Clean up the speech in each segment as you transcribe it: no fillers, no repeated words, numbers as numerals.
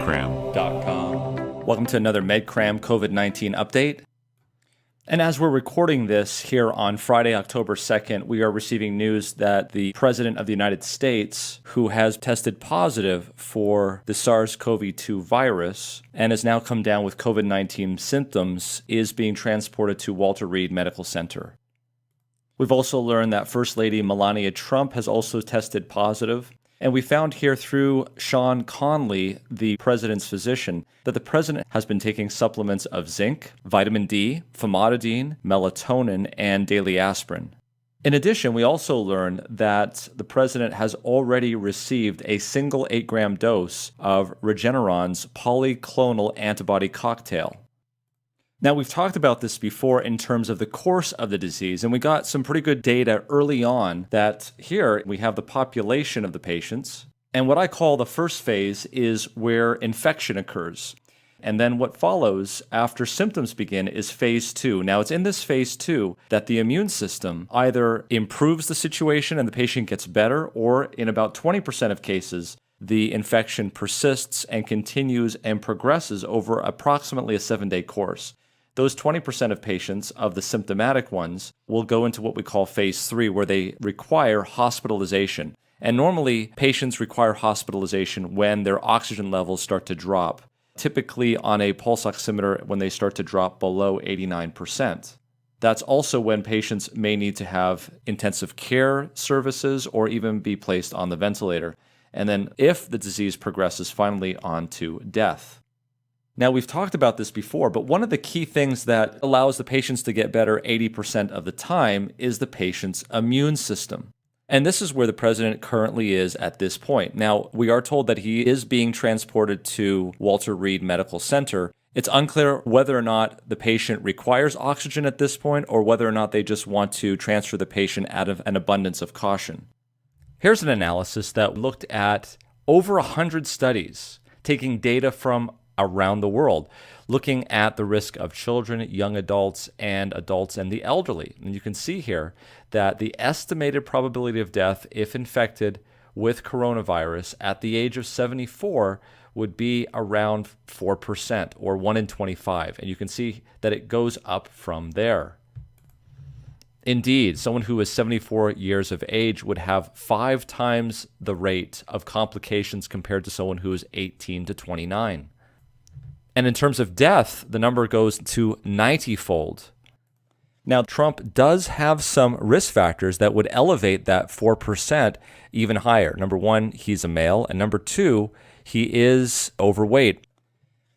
medcram.com. Welcome to another MedCram COVID-19 update. And as we're recording this here on Friday, October 2nd, we are receiving news that the President of the United States, who has tested positive for the SARS-CoV-2 virus and has now come down with COVID-19 symptoms, is being transported to Walter Reed Medical Center. We've also learned that First Lady Melania Trump has also tested positive. And we found here through Sean Conley, the president's physician, that the president has been taking supplements of zinc, vitamin D, famotidine, melatonin, and daily aspirin. In addition, we also learned that the president has already received a single 8-gram dose of Regeneron's polyclonal antibody cocktail. Now, we've talked about this before in terms of the course of the disease, and we got some pretty good data early on that here we have the population of the patients. And what I call the first phase is where infection occurs. And then what follows after symptoms begin is phase 2. Now, it's in this phase 2 that the immune system either improves the situation and the patient gets better, or in about 20% of cases, the infection persists and continues and progresses over approximately a 7-day course. Those 20% of patients, of the symptomatic ones, will go into what we call phase 3, where they require hospitalization. And normally, patients require hospitalization when their oxygen levels start to drop, typically on a pulse oximeter when they start to drop below 89%. That's also when patients may need to have intensive care services or even be placed on the ventilator. And then if the disease progresses, finally on to death. Now, we've talked about this before, but one of the key things that allows the patients to get better 80% of the time is the patient's immune system. And this is where the president currently is at this point. Now, we are told that he is being transported to Walter Reed Medical Center. It's unclear whether or not the patient requires oxygen at this point or whether or not they just want to transfer the patient out of an abundance of caution. Here's an analysis that looked at over 100 studies, taking data from around the world, looking at the risk of children, young adults and the elderly. And you can see here that the estimated probability of death if infected with coronavirus at the age of 74 would be around 4%, or 1 in 25. And you can see that it goes up from there. Indeed, someone who is 74 years of age would have 5 times the rate of complications compared to someone who is 18 to 29. And in terms of death, the number goes to 90-fold. Now, Trump does have some risk factors that would elevate that 4% even higher. Number one, he's a male. And number two, he is overweight.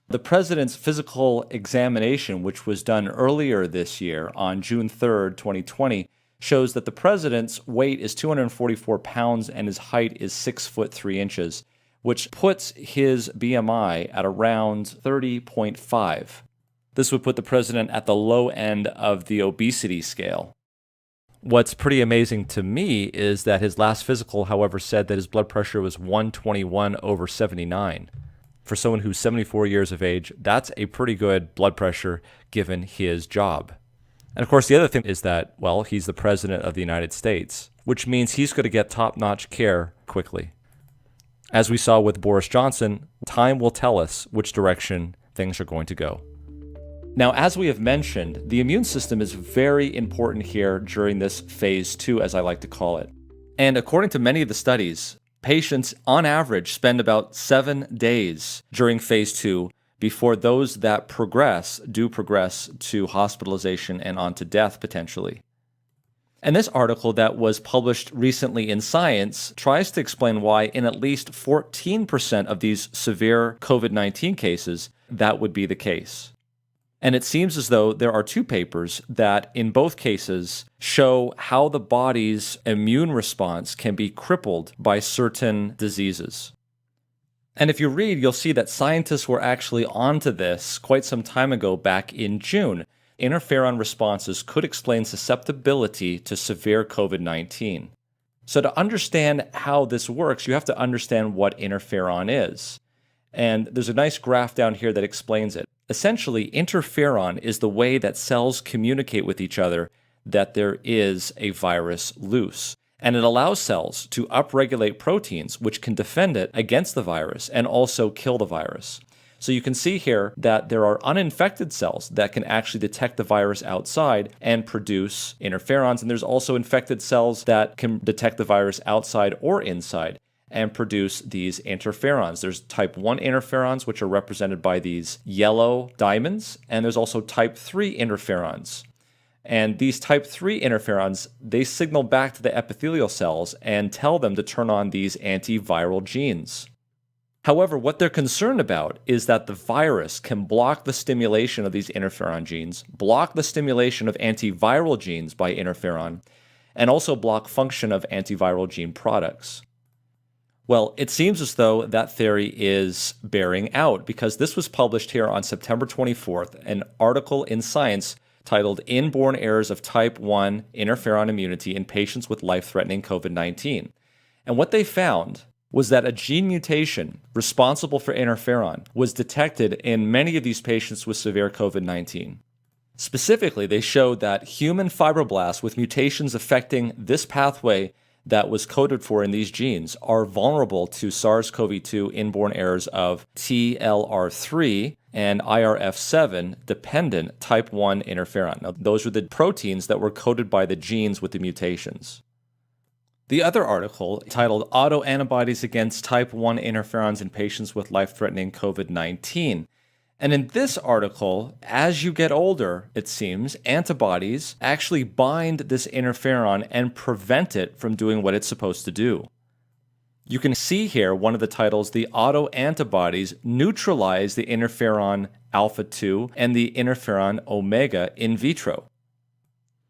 The president's physical examination, which was done earlier this year on June 3rd, 2020, shows that the president's weight is 244 pounds and his height is 6 foot 3 inches, which puts his BMI at around 30.5. This would put the president at the low end of the obesity scale. What's pretty amazing to me is that his last physical, however, said that his blood pressure was 121/79. For someone who's 74 years of age, that's a pretty good blood pressure given his job. And of course, the other thing is that, well, he's the president of the United States, which means he's going to get top-notch care quickly. As we saw with Boris Johnson, time will tell us which direction things are going to go. Now, as we have mentioned, the immune system is very important here during this phase 2, as I like to call it. And according to many of the studies, patients on average spend about 7 days during phase 2 before those that progress to hospitalization and on to death potentially. And this article that was published recently in Science tries to explain why in at least 14% of these severe COVID-19 cases, that would be the case. And it seems as though there are 2 papers that in both cases show how the body's immune response can be crippled by certain diseases. And if you read, you'll see that scientists were actually onto this quite some time ago back in June. Interferon responses could explain susceptibility to severe COVID-19. So to understand how this works, you have to understand what interferon is. And there's a nice graph down here that explains it. Essentially, interferon is the way that cells communicate with each other that there is a virus loose. and it allows cells to upregulate proteins which can defend it against the virus and also kill the virus. So you can see here that there are uninfected cells that can actually detect the virus outside and produce interferons, and there's also infected cells that can detect the virus outside or inside and produce these interferons. There's type 1 interferons, which are represented by these yellow diamonds, and there's also type 3 interferons. And these type 3 interferons, they signal back to the epithelial cells and tell them to turn on these antiviral genes. However, what they're concerned about is that the virus can block the stimulation of these interferon genes, block the stimulation of antiviral genes by interferon, and also block function of antiviral gene products. Well, it seems as though that theory is bearing out because this was published here on September 24th, an article in Science titled Inborn Errors of Type 1 Interferon Immunity in Patients with Life-Threatening COVID-19. And what they found was that a gene mutation responsible for interferon was detected in many of these patients with severe COVID-19. Specifically, they showed that human fibroblasts with mutations affecting this pathway that was coded for in these genes are vulnerable to SARS-CoV-2 inborn errors of TLR3 and IRF7 dependent type 1 interferon. Now, those were the proteins that were coded by the genes with the mutations. The other article, titled Autoantibodies Against Type 1 Interferons in Patients with Life-Threatening COVID-19. And in this article, as you get older, it seems, antibodies actually bind this interferon and prevent it from doing what it's supposed to do. You can see here one of the titles, the autoantibodies neutralize the interferon alpha 2 and the interferon omega in vitro.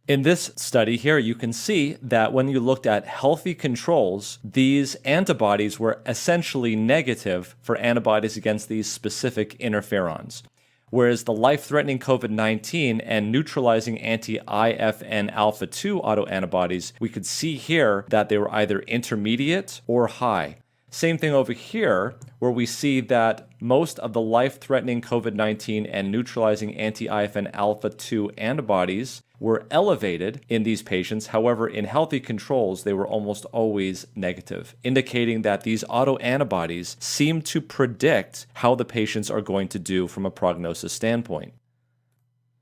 In this study here, you can see that when you looked at healthy controls, these antibodies were essentially negative for antibodies against these specific interferons. Whereas the life-threatening COVID-19 and neutralizing anti-IFN alpha 2 autoantibodies, we could see here that they were either intermediate or high. Same thing over here, where we see that most of the life-threatening COVID-19 and neutralizing anti-IFN alpha 2 antibodies were elevated in these patients. However, in healthy controls, they were almost always negative, indicating that these autoantibodies seem to predict how the patients are going to do from a prognosis standpoint.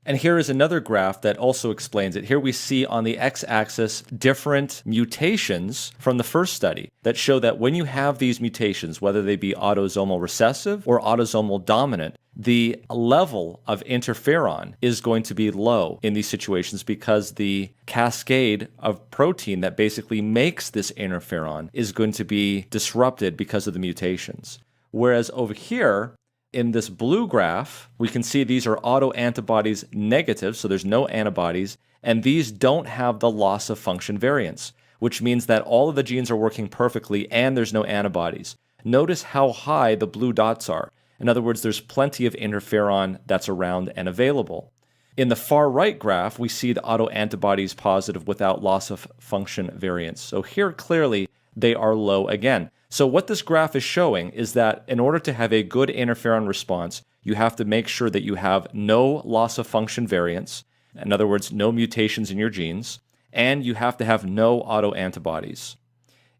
And here is another graph that also explains it. Here we see on the x-axis different mutations from the first study that show that when you have these mutations, whether they be autosomal recessive or autosomal dominant, the level of interferon is going to be low in these situations because the cascade of protein that basically makes this interferon is going to be disrupted because of the mutations. Whereas over here, in this blue graph, we can see these are autoantibodies negative, so there's no antibodies, and these don't have the loss of function variance, which means that all of the genes are working perfectly and there's no antibodies. Notice how high the blue dots are. In other words, there's plenty of interferon that's around and available. In the far right graph, we see the autoantibodies positive without loss of function variance. So here clearly they are low again. So what this graph is showing is that in order to have a good interferon response, you have to make sure that you have no loss of function variance, in other words, no mutations in your genes, and you have to have no autoantibodies.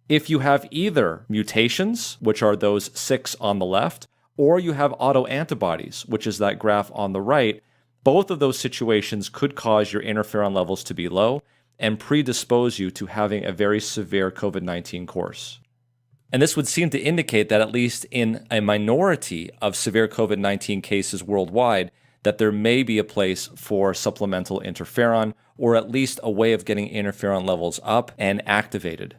If you have either mutations, which are those 6 on the left, or you have autoantibodies, which is that graph on the right, both of those situations could cause your interferon levels to be low and predispose you to having a very severe COVID-19 course. And this would seem to indicate that at least in a minority of severe COVID-19 cases worldwide, that there may be a place for supplemental interferon, or at least a way of getting interferon levels up and activated.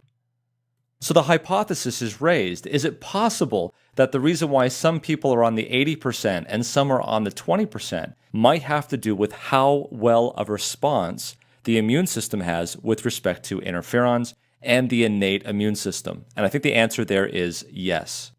So the hypothesis is raised. Is it possible that the reason why some people are on the 80% and some are on the 20% might have to do with how well of a response the immune system has with respect to interferons and the innate immune system? And I think the answer there is yes.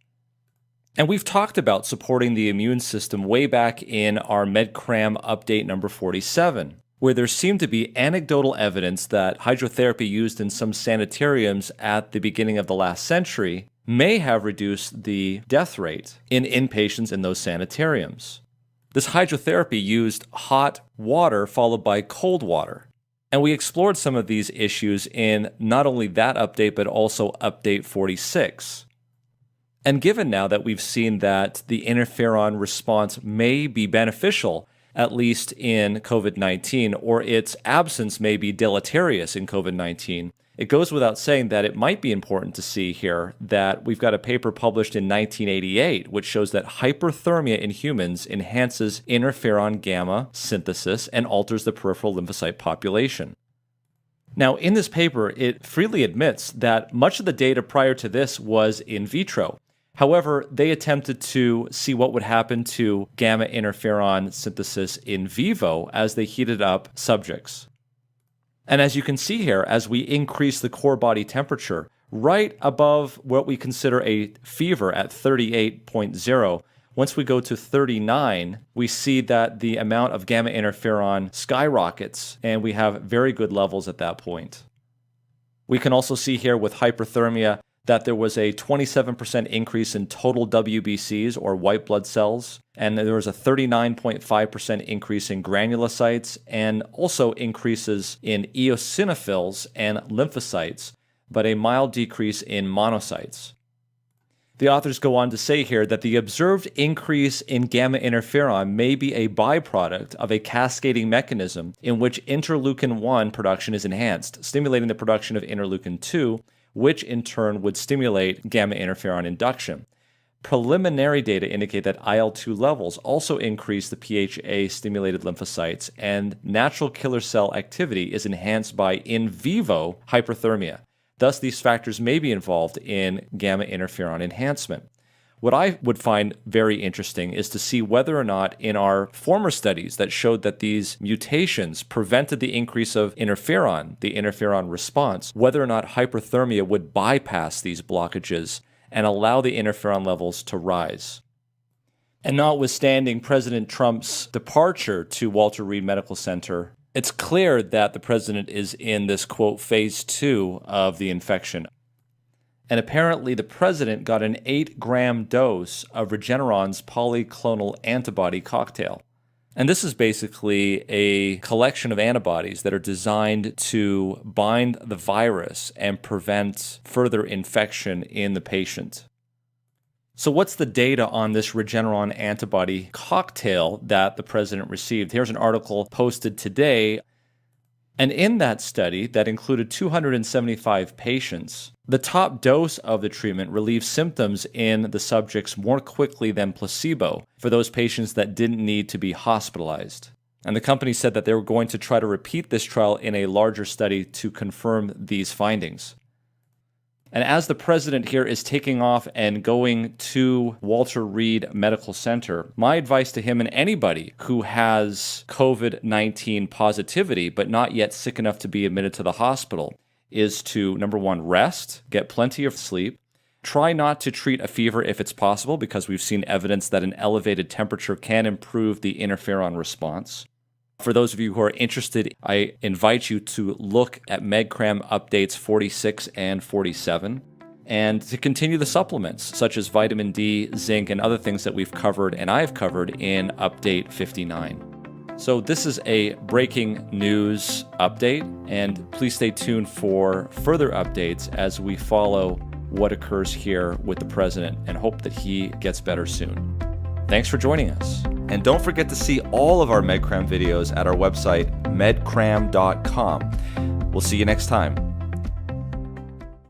And we've talked about supporting the immune system way back in our MedCram update number 47, where there seemed to be anecdotal evidence that hydrotherapy used in some sanitariums at the beginning of the last century may have reduced the death rate in inpatients in those sanitariums. This hydrotherapy used hot water followed by cold water. And we explored some of these issues in not only that update, but also update 46. And given now that we've seen that the interferon response may be beneficial, at least in COVID-19, or its absence may be deleterious in COVID-19, it goes without saying that it might be important to see here that we've got a paper published in 1988 which shows that hyperthermia in humans enhances interferon gamma synthesis and alters the peripheral lymphocyte population. Now, in this paper, it freely admits that much of the data prior to this was in vitro. However, they attempted to see what would happen to gamma interferon synthesis in vivo as they heated up subjects. And as you can see here, as we increase the core body temperature right above what we consider a fever at 38.0, once we go to 39, we see that the amount of gamma interferon skyrockets, and we have very good levels at that point. We can also see here with hyperthermia that there was a 27% increase in total WBCs, or white blood cells, and there was a 39.5% increase in granulocytes, and also increases in eosinophils and lymphocytes, but a mild decrease in monocytes. The authors go on to say here that the observed increase in gamma interferon may be a byproduct of a cascading mechanism in which interleukin-1 production is enhanced, stimulating the production of interleukin-2, which in turn would stimulate gamma interferon induction. Preliminary data indicate that IL-2 levels also increase the PHA-stimulated lymphocytes, and natural killer cell activity is enhanced by in vivo hyperthermia. Thus, these factors may be involved in gamma interferon enhancement. What I would find very interesting is to see whether or not in our former studies that showed that these mutations prevented the increase of interferon, the interferon response, whether or not hyperthermia would bypass these blockages and allow the interferon levels to rise. And notwithstanding President Trump's departure to Walter Reed Medical Center, it's clear that the president is in this, quote, phase 2 of the infection. And apparently the president got an 8-gram dose of Regeneron's polyclonal antibody cocktail. And this is basically a collection of antibodies that are designed to bind the virus and prevent further infection in the patient. So what's the data on this Regeneron antibody cocktail that the president received? Here's an article posted today. And in that study that included 275 patients, the top dose of the treatment relieved symptoms in the subjects more quickly than placebo for those patients that didn't need to be hospitalized. And the company said that they were going to try to repeat this trial in a larger study to confirm these findings. And as the president here is taking off and going to Walter Reed Medical Center, my advice to him and anybody who has COVID-19 positivity but not yet sick enough to be admitted to the hospital is to, number one, rest, get plenty of sleep, try not to treat a fever if it's possible because we've seen evidence that an elevated temperature can improve the interferon response. For those of you who are interested, I invite you to look at MedCram updates 46 and 47, and to continue the supplements such as vitamin D, zinc, and other things that we've covered and I've covered in update 59. So this is a breaking news update, and please stay tuned for further updates as we follow what occurs here with the president and hope that he gets better soon. Thanks for joining us. And don't forget to see all of our MedCram videos at our website, medcram.com. We'll see you next time.